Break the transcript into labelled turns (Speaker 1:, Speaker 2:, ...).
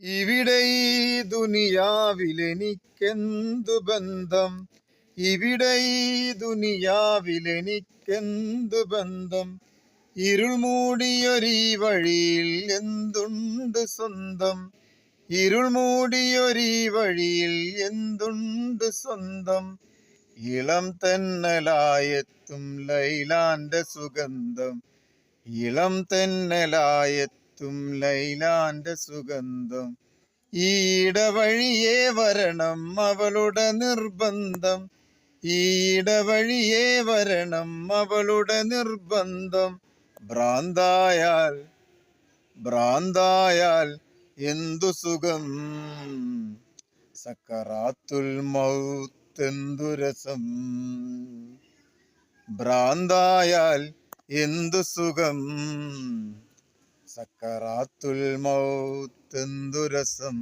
Speaker 1: ഇവിടെ ഈ ദുനിയാവിലെനിക്കെന്തു ബന്ധം, ഇവിടെ ഈ ദുനിയാവിലെനിക്കെന്തു ബന്ധം. ഇരുൾ മൂടിയൊരീ വഴിയിൽ എന്തുണ്ട് സ്വന്തം, ഇരുൾ മൂടിയൊരീ വഴിയിൽ എന്തുണ്ട് സ്വന്തം. ഇളം തെന്നലായെത്തും ലൈലാന്റെ സുഗന്ധം, ഇളം തെന്നലായെത്തും ലൈലാന്റെ സുഗന്ധം. ഈട വഴിയേ വരണം അവളുടെ നിർബന്ധം, ഈട വഴിയേ വരണം അവളുടെ നിർബന്ധം. ഭ്രാന്തായാൽ ഭ്രാന്തായാൽ എന്തു സുഖം, സക്കറാത്തുൽ മൗത്തെന്തു രസം. ഭ്രാന്തായാൽ എന്തു സുഖം, സക്കറാത്തുൽ മൗത്തെന്തു രസം.